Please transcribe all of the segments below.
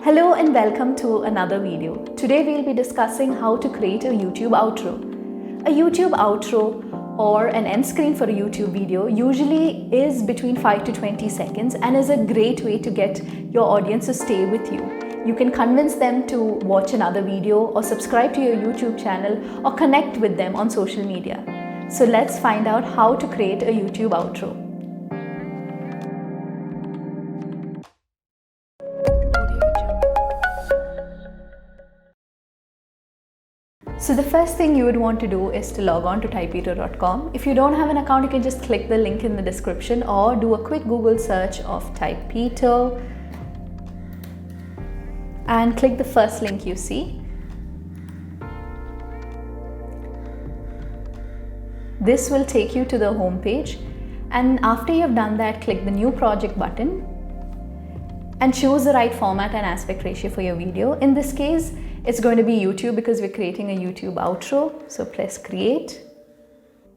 Hello and welcome to another video. Today we'll be discussing how to create a YouTube outro. A YouTube outro or an end screen for a YouTube video usually is between 5 to 20 seconds and is a great way to get your audience to stay with you. You can convince them to watch another video or subscribe to your YouTube channel or connect with them on social media. So let's find out how to create a YouTube outro. So the first thing you would want to do is to log on to typito.com. If you don't have an account, you can just click the link in the description or do a quick Google search of Typito and click the first link you see. This will take you to the home page, and after you've done that, click the new project button and choose the right format and aspect ratio for your video. In this case, it's going to be YouTube because we're creating a YouTube outro. So press create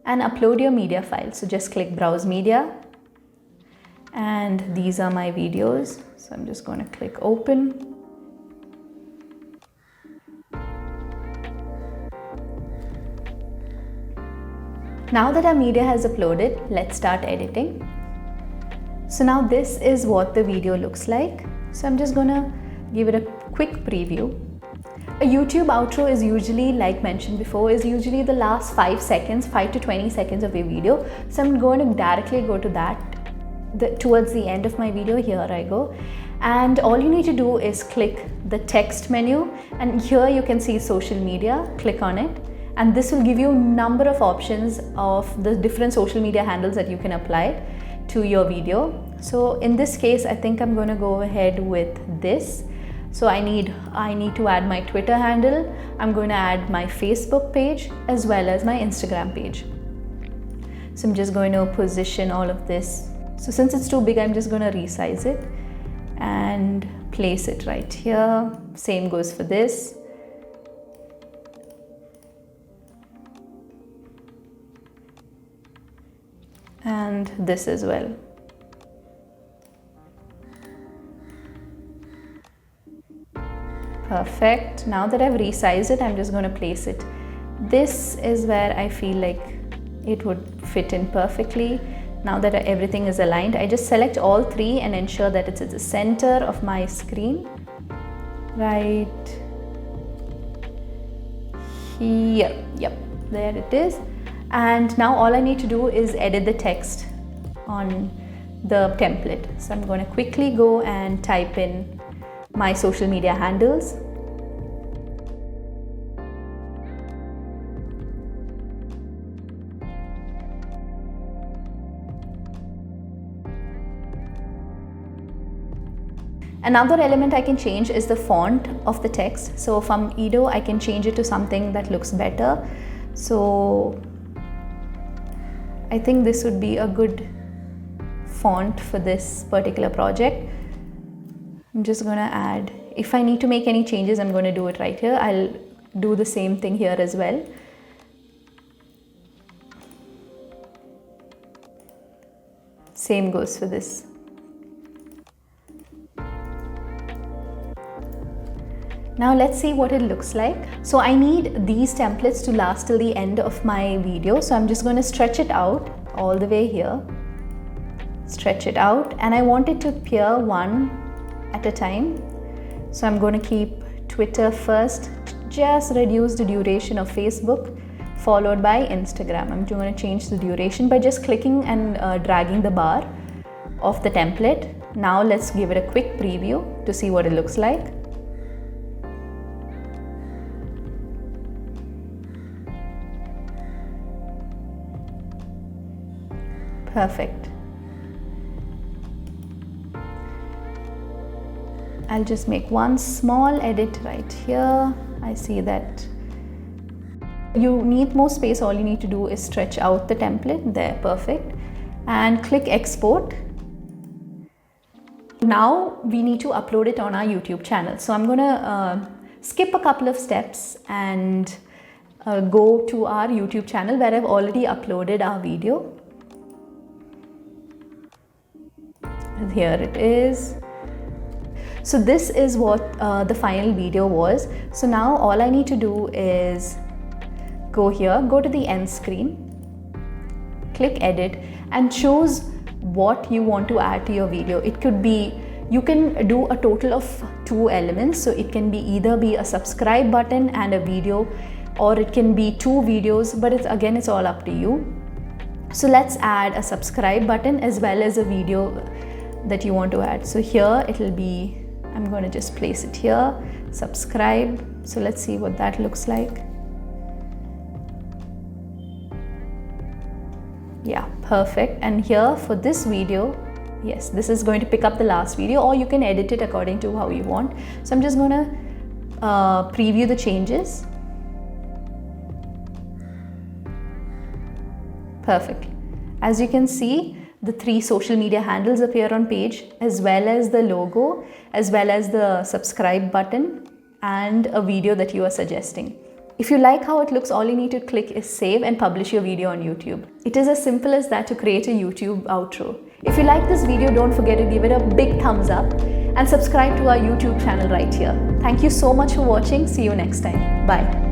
and upload your media file. So just click browse media, and these are my videos. So I'm just going to click open. Now that our media has uploaded, let's start editing. So now this is what the video looks like. So I'm just gonna give it a quick preview. A YouTube outro is usually, like mentioned before, is usually the last 5 seconds, 5 to 20 seconds of your video. So I'm going to directly go to that towards the end of my video. Here I go. And all you need to do is click the text menu, and here you can see social media. Click on it. And this will give you a number of options of the different social media handles that you can apply to your video. So in this case, I think I'm going to go ahead with this. So I need to add my Twitter handle. I'm going to add my Facebook page as well as my Instagram page. So I'm just going to position all of this. So since it's too big, I'm just going to resize it and place it right here. Same goes for this. And this as well. Perfect. Now that I've resized it, I'm just going to place it. This is where I feel like it would fit in perfectly. Now that everything is aligned, I just select all three and ensure that it's at the center of my screen. Right here. Yep, there it is. And now all I need to do is edit the text on the template. So I'm going to quickly go and type in my social media handles. Another element I can change is the font of the text. So from Edo, I can change it to something that looks better. So I think this would be a good font for this particular project. I'm just going to add, if I need to make any changes, I'm going to do it right here. I'll do the same thing here as well. Same goes for this. Now let's see what it looks like. So I need these templates to last till the end of my video. So I'm just going to stretch it out all the way here. Stretch it out, and I want it to appear one at a time. So I'm going to keep Twitter first, just reduce the duration of Facebook, followed by Instagram. I'm going to change the duration by just clicking and dragging the bar of the template. Now let's give it a quick preview to see what it looks like. Perfect. I'll just make one small edit right here. I see that you need more space. All you need to do is stretch out the template there. Perfect. And click export. Now we need to upload it on our YouTube channel. So I'm going to skip a couple of steps and go to our YouTube channel where I've already uploaded our video. Here it is. So this is what the final video was. So now all I need to do is go here, go to the end screen, click edit, and choose what you want to add to your video. It could be, you can do a total of 2 elements. So it can be either be a subscribe button and a video, or it can be 2 videos, but it's all up to you. So let's add a subscribe button as well as a video that you want to add. So here it will be, I'm going to just place it here, subscribe. So let's see what that looks like. Yeah, perfect. And here for this video, yes, this is going to pick up the last video, or you can edit it according to how you want. So I'm just going to preview the changes. Perfect. As you can see, the 3 social media handles appear on page, as well as the logo, as well as the subscribe button and a video that you are suggesting. If you like how it looks, all you need to click is save and publish your video on YouTube. It is as simple as that to create a YouTube outro. If you like this video, don't forget to give it a big thumbs up and subscribe to our YouTube channel right here. Thank you so much for watching. See you next time. Bye.